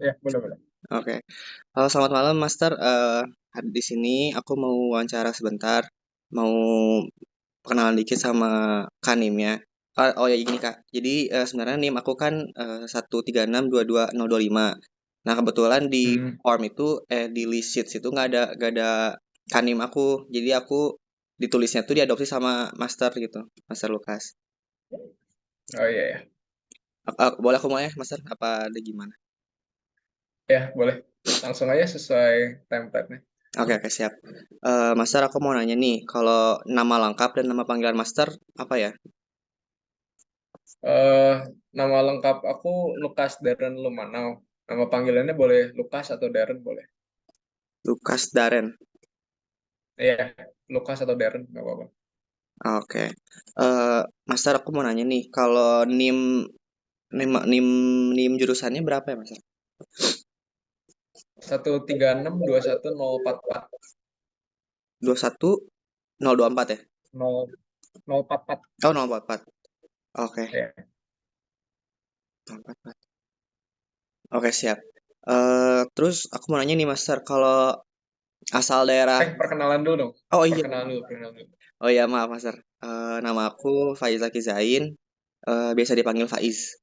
Ya, boleh, boleh. Oke. Halo, selamat malam, Master. Di sini aku mau wawancara sebentar. Mau perkenalan dikit sama Kanim ya. Oh ya gini Kak. Jadi sebenarnya NIM aku kan 136222025. Nah kebetulan di Hmm. form itu di list sheets itu nggak ada Kanim aku. Jadi aku ditulisnya tuh diadopsi sama Master gitu, Master Lukas. Oh iya, ya. Boleh aku mulai, Master? Apa ada gimana? Ya, boleh. Langsung aja sesuai template-nya. Oke, oke, siap. Master, aku mau nanya nih, kalau nama lengkap dan nama panggilan Master apa ya? Eh, Nama lengkap aku Lukas Darren Lumanau. Nama panggilannya boleh Lukas atau Darren boleh. Lukas Daren. Iya, Lukas atau Darren nggak apa-apa. Oke. Master, aku mau nanya nih, kalau NIM jurusannya berapa ya, Master? 1362104 21 024 ya? 0044. Oh, 044. Oke, Ya. 044. Oke, siap. Terus aku mau nanya nih, Master, kalau asal daerah. Perkenalan dulu dong. Oh iya, Perkenalan dulu. oh iya, maaf, Master. Nama aku Faiz Zaki Zain, biasa dipanggil Faiz.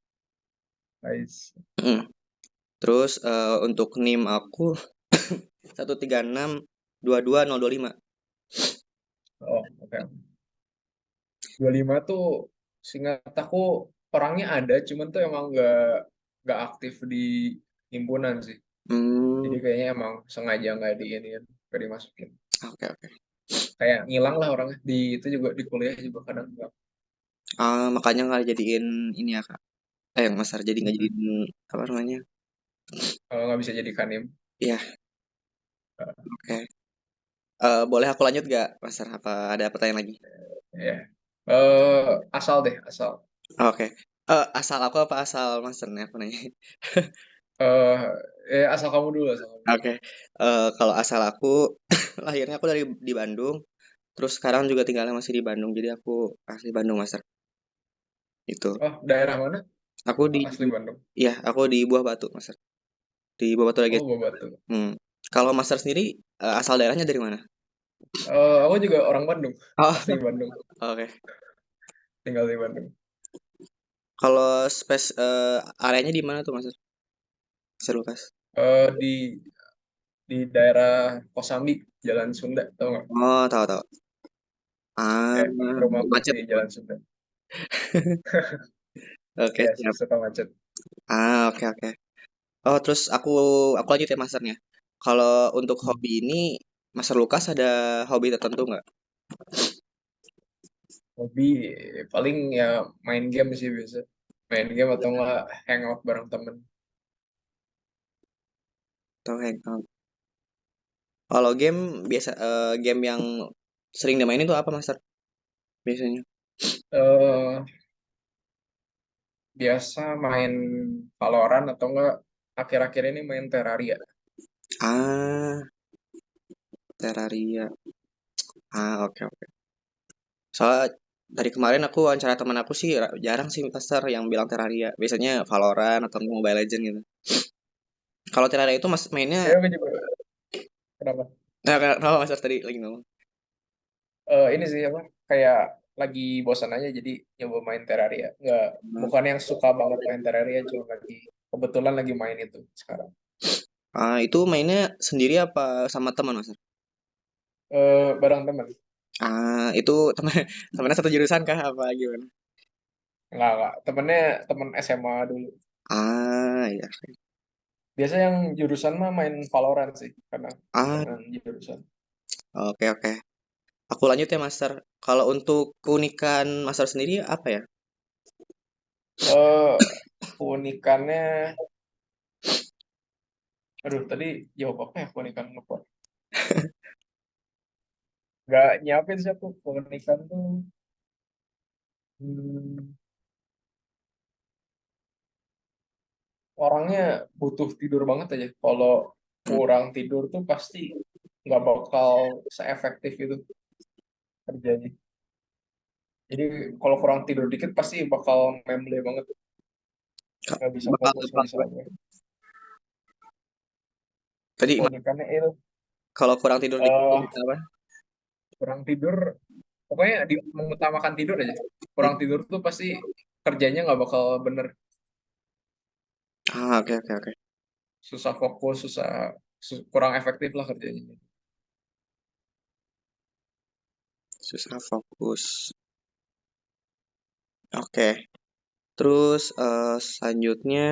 Guys. Mm. Terus untuk NIM aku 136222025. Oh, oke. 25 tuh seingat aku orangnya ada, cuman tuh emang nggak aktif di himpunan sih. Hmm, Jadi kayaknya emang sengaja nggak dimasukin. oke, oke. Kayak ngilang lah orangnya. Di itu juga di kuliah juga kadang nggak. Makanya nggak jadiin ini ya Kak. Yang Masar jadi nggak Mhm. jadiin apa namanya? Kalau nggak bisa jadi kanim. Iya, oke. Boleh aku lanjut gak, Masar? Apa ada pertanyaan lagi? Ya. Asal deh, asal. Oke. Asal aku apa asal Master nih aku nanya. Eh, Asal kamu dulu, asal kamu. Oke. Kalau asal aku lahirnya aku di Bandung. Terus sekarang juga tinggalnya masih di Bandung. Jadi aku asli Bandung, Master. Itu. Oh, daerah mana? Aku di Asli Bandung. Iya, aku di Buah Batu, Master. Di Buah Batu lagi. Oh, Batu. Hmm. Kalau Master sendiri asal daerahnya dari mana? Aku juga orang Bandung. Oh, Asli Bandung. oke. Tinggal di Bandung. Kalau areanya di mana tuh, Mas? Mas Lukas? Di daerah Kosambi, Jalan Sunda, tau nggak? Oh, tahu tahu. Ah, Rumahku macet. di Jalan Sunda. Oke, Ya, siap. suka macet. Oke oke. Oh, terus aku lanjut ya, Masternya. Kalau untuk hobi ini, Master Lukas ada hobi tertentu nggak? Hobi paling ya main game sih biasa. Main game atau nggak hangout bareng temen. Atau hangout? Kalau game biasa game yang sering dimainin tuh apa, Master? Biasanya? eh Biasa main Valorant atau enggak akhir-akhir ini main Terraria. Ah, Terraria. Oke oke. Soalnya dari kemarin aku wawancara teman aku sih jarang sih Master yang bilang Terraria. Biasanya Valorant atau Mobile Legends gitu. Kalau Terraria itu Mas mainnya. Ya, aku juga. Kenapa? Nah, kenapa Mas Ars tadi lagi ngomong? Ini sih apa? Kayak lagi bosan aja jadi nyoba main Terraria. Nggak, Hmm. bukan yang suka banget main Terraria, cuma kebetulan lagi main itu sekarang. Itu mainnya sendiri apa sama teman Mas? Bareng temen. Itu teman temannya satu jurusan kah apa gimana? Nggak. Temennya temen SMA dulu. Iya. Biasa yang jurusan mah main Valorant sih, karena Ah, temen jurusan. oke oke. Aku lanjut ya Master. Kalau untuk keunikan Master sendiri apa ya? Eh, Keunikannya, aduh tadi jawab apa ya keunikan lupa. Nggak nyiapin sih aku keunikan tuh. hmm, Orangnya butuh tidur banget aja. Kalau Hmm. kurang tidur tuh pasti nggak bakal seefektif itu kerjanya. Jadi kalau kurang tidur dikit pasti bakal memble banget, nggak bisa Bakal fokus bakal misalnya. Tadi keunikannya itu kalau kurang tidur dikit eh apa? kurang tidur, pokoknya mengutamakan tidur aja. Kurang tidur tuh pasti kerjanya nggak bakal bener, Ah, oke oke oke. susah fokus, kurang efektif lah kerjanya. Susah fokus. Oke. Terus selanjutnya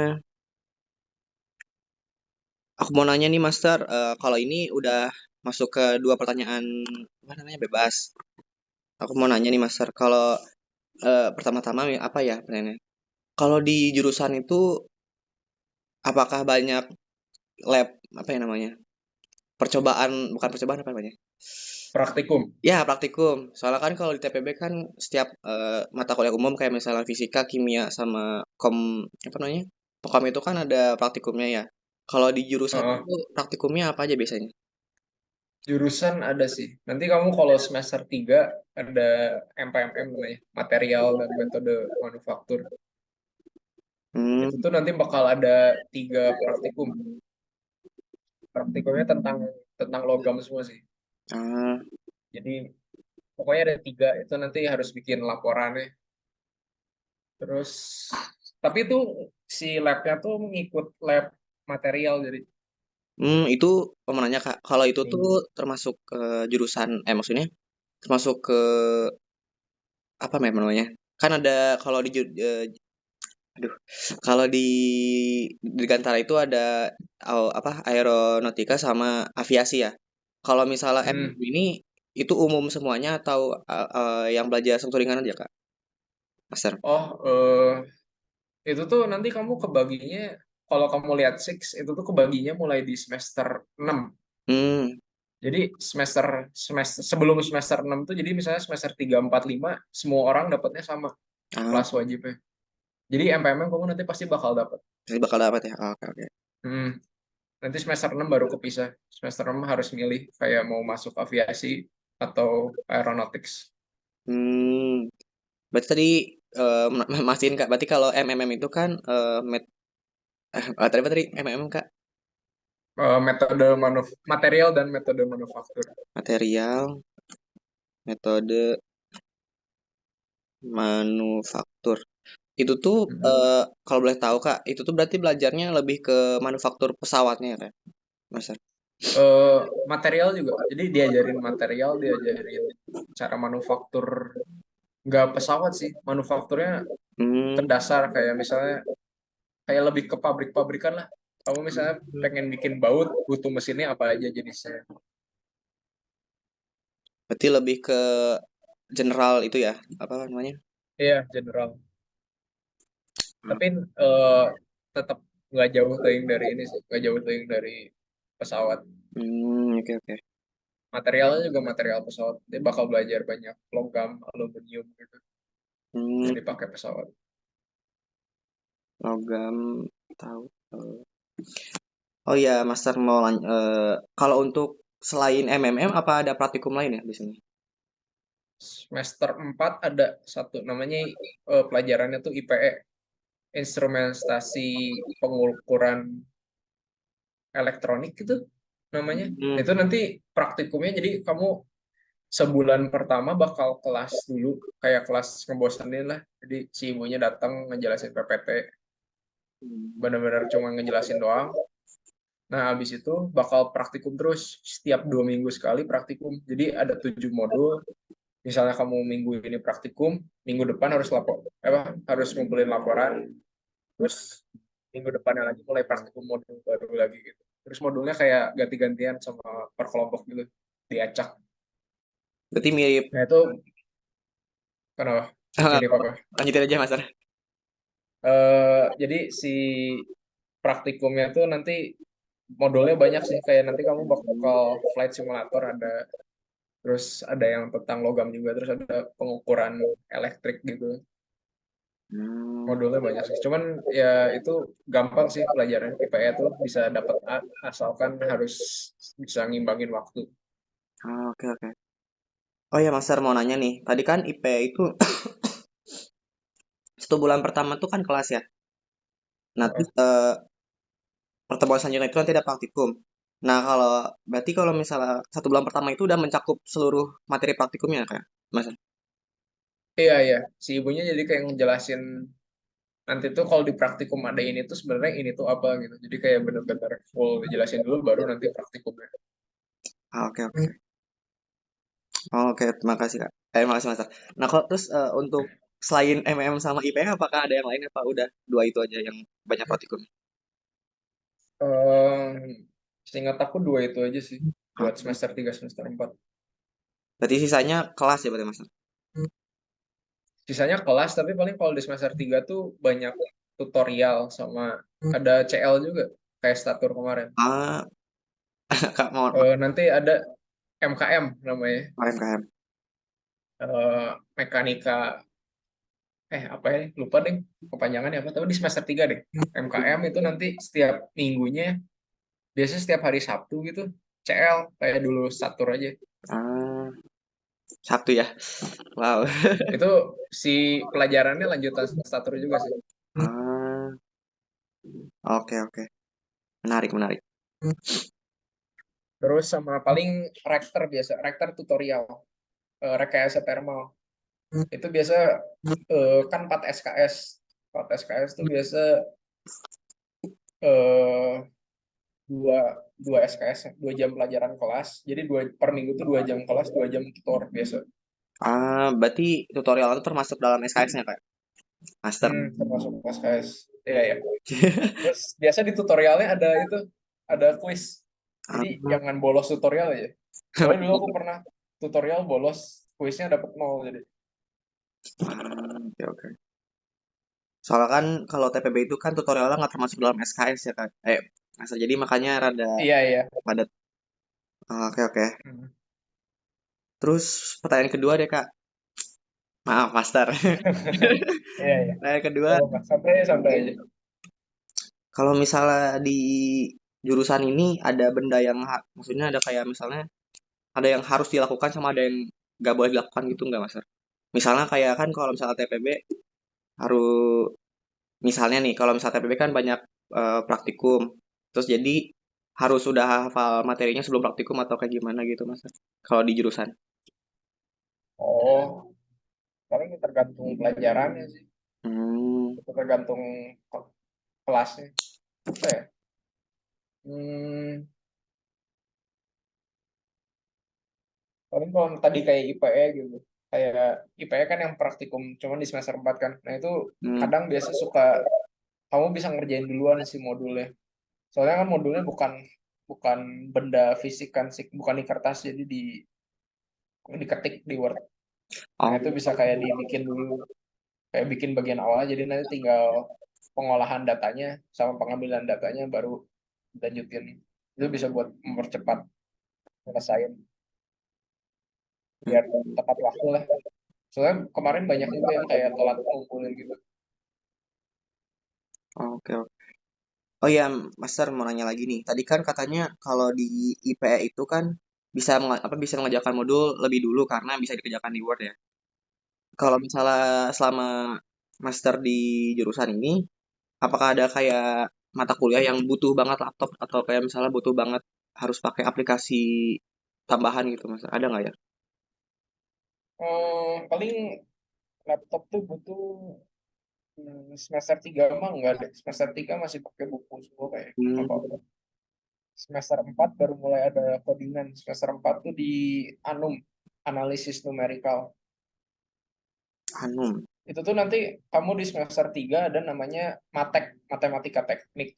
aku mau nanya nih Master, kalau ini udah masuk ke dua pertanyaan apa namanya bebas. Aku mau nanya nih Master, kalau pertama-tama apa ya pertanyaannya? Kalau di jurusan itu apakah banyak lab apa ya namanya? Percobaan, bukan percobaan apa namanya? Praktikum. Ya, praktikum. Soalnya kan kalau di TPB kan setiap mata kuliah umum kayak misalnya fisika, kimia sama apa namanya? Pokok itu kan ada praktikumnya ya. Kalau di jurusan Heeh. itu praktikumnya apa aja biasanya? Jurusan ada sih. Nanti kamu kalau semester 3 ada MPMM namanya, material dan metode manufaktur. Hmm, Itu tuh nanti bakal ada 3 praktikum. Praktikumnya tentang tentang logam semua sih. ah, Jadi pokoknya ada 3 itu nanti harus bikin laporannya. Terus tapi itu si labnya tuh mengikut lab material jadi itu mau nanya Kak, kalau itu tuh minggu. termasuk jurusan, maksudnya termasuk ke apa namanya? Kan ada kalau aduh, kalau di Gantara itu ada apa aeronautika sama aviasi ya. Kalau misalnya Hmm. ini itu umum semuanya atau yang belajar satu ringan aja Kak, Master? Oh, itu tuh nanti kamu kebaginya kalau kamu lihat Six itu tuh kebaginya mulai di semester 6. Hmm, Jadi semester semester sebelum semester 6 tuh jadi misalnya semester 3 4 5 semua orang dapatnya sama ah, kelas wajibnya. Jadi MPMM kamu nanti pasti bakal dapat. jadi bakal dapat ya. Oh, oke oke. Hmm, nanti semester 6 baru kepisah. Semester 6 harus milih kayak mau masuk aviasi atau aeronautics. Hmm, berarti tadi mastiin Kak. Berarti kalau MMM itu kan tadi apa tadi MMM Kak? Metode material dan metode manufaktur. Material, metode manufaktur. Itu tuh Mhm. kalau boleh tahu Kak, itu tuh berarti belajarnya lebih ke manufaktur pesawatnya ya Kak, Mas? eh Material juga. Jadi diajarin material, diajarin cara manufaktur. Nggak pesawat sih, manufakturnya Hmm, terdasar kayak misalnya kayak lebih ke pabrik-pabrikan lah. Kamu misalnya pengen bikin baut, butuh mesinnya apa aja jenisnya. berarti lebih ke general itu ya, apa namanya? Iya, general. Tapi eh, tetap nggak jauh teuing dari ini sih, nggak jauh teuing dari pesawat. Oke oke. Materialnya juga material pesawat. Dia bakal belajar banyak logam, aluminium gitu Hmm, yang dipakai pesawat. logam tahu. tahu. Oh iya, Master mau kalau untuk selain MMM apa ada praktikum lain ya biasanya? Semester 4 ada satu namanya pelajarannya tuh IPE, instrumentasi pengukuran elektronik gitu namanya. Hmm, Itu nanti praktikumnya jadi kamu sebulan pertama bakal kelas dulu kayak kelas ngebosenin lah. Jadi si ibunya datang ngejelasin PPT, benar-benar cuma ngejelasin doang. Nah, habis itu bakal praktikum terus setiap 2 minggu sekali praktikum. Jadi ada 7 modul. Misalnya kamu minggu ini praktikum, minggu depan harus harus ngumpulin laporan. Terus minggu depannya lagi mulai praktikum modul baru lagi gitu. Terus modulnya kayak ganti-gantian sama per kelompok gitu, diacak. berarti mirip. Nah itu kenapa? Mirip apa? Lanjutin aja Master. Jadi si praktikumnya tuh nanti modulnya banyak sih. Kayak nanti kamu bakal flight simulator ada, terus ada yang tentang logam juga, terus ada pengukuran elektrik gitu. Hmm, Modulnya banyak sih. Cuman ya itu gampang sih pelajaran IPA tuh bisa dapat A asalkan harus bisa ngimbangin waktu. oke oke. Oh ya Master mau nanya nih, tadi kan IP itu 1 bulan pertama tuh kan kelas ya. Nah, terus Heeh. pertemuan selanjutnya itu nanti ada praktikum. Nah, berarti kalau misalnya 1 bulan pertama itu udah mencakup seluruh materi praktikumnya kayak, Mas? Iya, iya. Si ibunya jadi kayak ngejelasin nanti tuh kalau di praktikum ada ini tuh sebenarnya ini tuh apa gitu. Jadi kayak bener-bener full dijelasin dulu baru nanti praktikumnya. Ah, oke oke. Oh, oke, terima kasih Kak. Makasih Mas. Nah, kok terus untuk selain MM sama IPA apakah ada yang lain apa udah dua itu aja yang banyak praktikum? Ehm, Seingat aku dua itu aja sih Ah, buat semester 3 semester 4. berarti sisanya kelas ya berarti Mas? Sisanya kelas tapi paling kalau di semester 3 tuh banyak tutorial sama ada CL juga kayak statur kemarin. Ah, Kak mau Nanti ada MKM namanya. KM. Mekanika apa ya lupa deh kepanjangannya apa tapi di semester 3 deh. MKM itu nanti setiap minggunya biasanya setiap hari Sabtu gitu CL kayak dulu statur aja. Ah, Sabtu ya. Wow. Itu si pelajarannya lanjutan statur juga sih. Ah, oke oke. Menarik menarik. Terus sama paling rektor biasa rektor tutorial rekayasa thermal itu biasa kan 4 SKS 4 SKS tuh biasa eh, dua dua SKS 2 jam pelajaran kelas jadi per minggu tuh 2 jam kelas 2 jam tutor biasa. Berarti tutorial itu termasuk dalam SKS-nya Kak? Master. Termasuk SKS. Iya ya. Terus biasa di tutorialnya ada itu ada kuis. Ah, Jadi jangan bolos tutorial aja. Soalnya dulu aku pernah tutorial bolos kuisnya dapet 0 jadi. oke oke. Soalnya kan kalau TPB itu kan tutorialnya nggak termasuk dalam SKS ya Kak? Master. Jadi makanya rada Iya iya. padat. Oke oke. Hmm. Terus pertanyaan kedua deh Kak. Maaf Master. Iya iya. Pertanyaan kedua, Gak apa-apa. Sampai sampai aja. kalau misalnya di jurusan ini ada benda yang maksudnya ada kayak misalnya ada yang harus dilakukan sama ada yang nggak boleh dilakukan gitu nggak Master? Misalnya kayak kan kalau misalnya TPB harus misalnya nih kalau misalnya TPB kan banyak praktikum. Terus jadi harus sudah hafal materinya sebelum praktikum atau kayak gimana gitu Mas? Kalau di jurusan. Oh, paling tergantung pelajarannya sih. Hmm, Itu tergantung kelasnya. Apa ya? Hmm, paling kalau tadi kayak IPE gitu. Kayak IPE kan yang praktikum cuman di semester 4 kan. Nah, itu hmm. kadang biasa suka kamu bisa ngerjain duluan si modulnya. Soalnya kan modulnya bukan bukan benda fisik kan, bukan di kertas jadi diketik di Word. Nah, Oh, itu bisa kayak dibikin dulu, kayak bikin bagian awal jadi nanti tinggal pengolahan datanya sama pengambilan datanya baru lanjutin. Itu bisa buat mempercepat nyelesain biar tepat waktu lah. Soalnya kemarin banyak juga yang kayak telat ngumpulin gitu. oke oke. Oh iya, Master mau nanya lagi nih. Tadi kan katanya kalau di IPE itu kan bisa mengerjakan modul lebih dulu karena bisa dikerjakan di Word ya. Kalau Hmm. misalnya selama Master di jurusan ini, apakah ada kayak mata kuliah yang butuh banget laptop atau kayak misalnya butuh banget harus pakai aplikasi tambahan gitu, Mas? Ada nggak ya? Paling laptop tuh butuh semester 3 mah enggak deh. Semester 3 masih pakai buku semua kayak Hmm, apa. Semester 4 baru mulai ada codingan. Semester 4 tuh di Anum, analisis numerikal. anu. Itu tuh nanti kamu di semester 3 ada namanya matek, matematika teknik.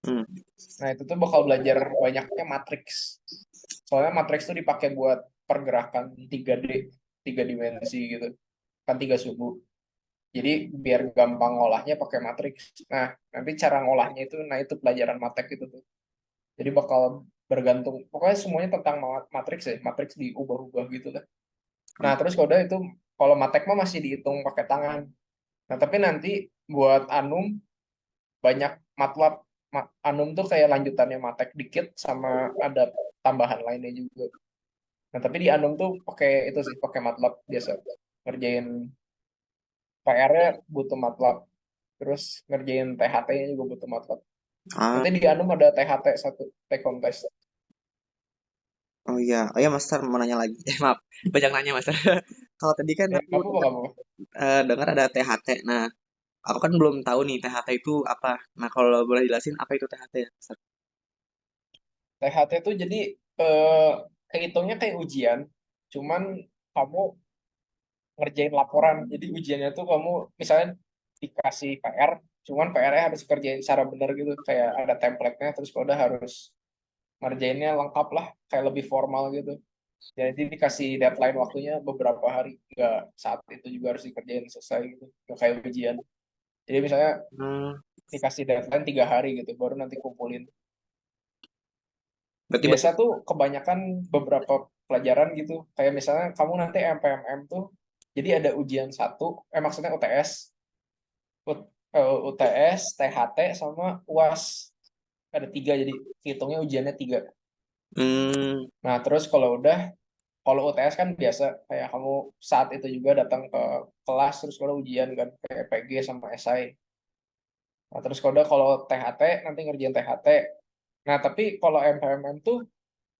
Hmm. Nah, itu tuh bakal belajar banyaknya matriks. Soalnya matriks tuh dipakai buat pergerakan 3D, 3 dimensi gitu. Kan 3 suku. Jadi biar gampang ngolahnya pakai matriks. Nah, nanti cara ngolahnya itu, nah itu pelajaran matek itu tuh. Jadi bakal bergantung, pokoknya semuanya tentang matriks ya, matriks diubah-ubah gitu lah. Nah, terus kode itu kalau matek mah masih dihitung pakai tangan. Nah, tapi nanti buat Anum banyak MATLAB. Anum tuh kayak lanjutannya matek dikit sama ada tambahan lainnya juga. Nah, tapi di Anum tuh pakai itu sih, pakai MATLAB biasa. Ngerjain PR-nya butuh MATLAB. Terus ngerjain THT-nya juga butuh MATLAB. Ah, Nanti di Anum ada THT satu, take home test. oh iya Master mau nanya lagi. Maaf, banyak nanya Master. Kalau tadi kan Ya, aku kamu apa dengar kamu? dengar ada THT. Nah, aku kan belum tahu nih THT itu apa. Nah, kalau boleh jelasin apa itu THT ya, Master? THT itu jadi eh, kehitungnya kayak ujian, cuman kamu ngerjain laporan. Jadi ujiannya tuh kamu misalnya dikasih PR, cuman PR-nya harus kerjain secara benar gitu. Kayak ada template-nya, terus kau udah harus ngerjainnya lengkap lah, kayak lebih formal gitu. Jadi dikasih deadline waktunya beberapa hari, nggak saat itu juga harus dikerjain selesai gitu. Nggak kayak ujian. Jadi misalnya Hmm, dikasih deadline 3 hari gitu, baru nanti kumpulin. berarti Biasa tuh kebanyakan beberapa pelajaran gitu. Kayak misalnya kamu nanti MPMM tuh, jadi ada ujian satu, maksudnya UTS, UTS, THT, sama UAS. Ada tiga, jadi hitungnya ujiannya tiga. hmm, Nah, terus kalau UTS kan biasa, kayak kamu saat itu juga datang ke kelas, terus kalau ujian kan, kayak PG sama SI. Nah, terus kalau THT, nanti ngerjain THT. Nah, tapi kalau MPMM tuh,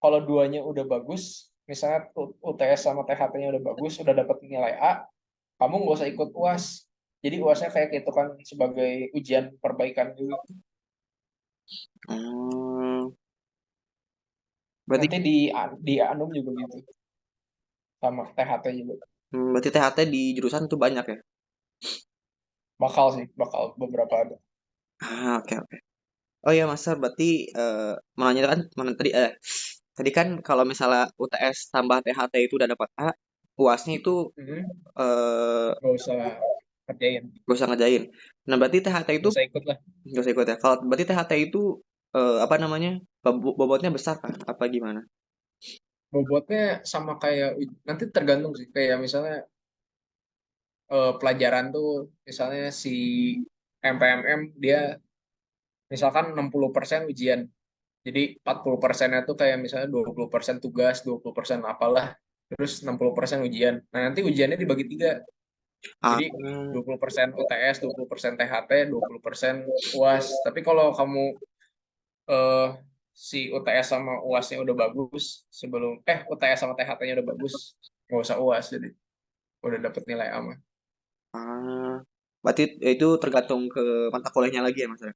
kalau duanya udah bagus, misalnya UTS sama THT-nya udah bagus, udah dapat nilai A, kamu nggak usah ikut UAS. Jadi UASnya kayak gitu kan sebagai ujian perbaikan juga. hmm, berarti Nanti di Anum juga gitu, sama THT juga. berarti THT di jurusan tuh banyak ya? Bakal sih, bakal beberapa ada. Ah, oke oke. Oh iya Master, berarti mau nanya kan tadi tadi kan kalau misalnya UTS tambah THT itu udah dapat A, UASnya itu Mhm. eh Nggak usah kerjain, gak usah ngerjain. Nah, berarti THT itu nggak usah ikut lah. gak usah ikut ya. Kalau berarti THT itu apa namanya? Bobotnya besar kah? Apa gimana? Bobotnya sama kayak nanti tergantung sih. Kayak misalnya pelajaran tuh, misalnya si MPMM dia misalkan 60% ujian. Jadi 40%-nya tuh kayak misalnya 20% tugas, 20% apalah, terus 60% ujian. Nah, nanti ujiannya dibagi tiga. Ah, Jadi 20% UTS, 20% THT, 20% UAS. Tapi kalau kamu eh, si UTS sama UASnya udah bagus, UTS sama THT-nya udah bagus, nggak usah UAS, jadi udah dapet nilai aman. ah, berarti itu tergantung ke mata kuliahnya lagi ya Mas ya?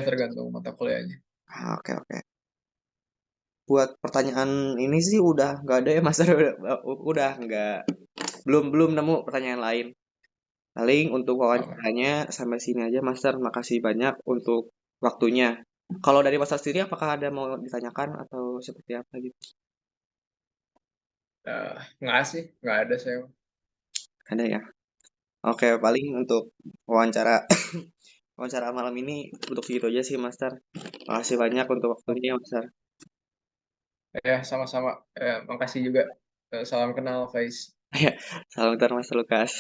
Tergantung mata kuliahnya. Ah, oke oke. Buat pertanyaan ini sih udah nggak ada ya Mas. Udah nggak belum belum nemu pertanyaan lain. Paling untuk Aman. wawancaranya sampai sini aja, Master. Makasih banyak untuk waktunya. Kalau dari Master sendiri, apakah ada mau ditanyakan atau seperti apa gitu? Nggak sih, nggak ada saya. Ada ya? Oke, paling untuk wawancara wawancara malam ini untuk segitu aja sih, Master. Makasih banyak untuk waktunya, Master. Sama-sama. Makasih juga. Salam kenal, Faiz. Salam bentar, Master Lukas.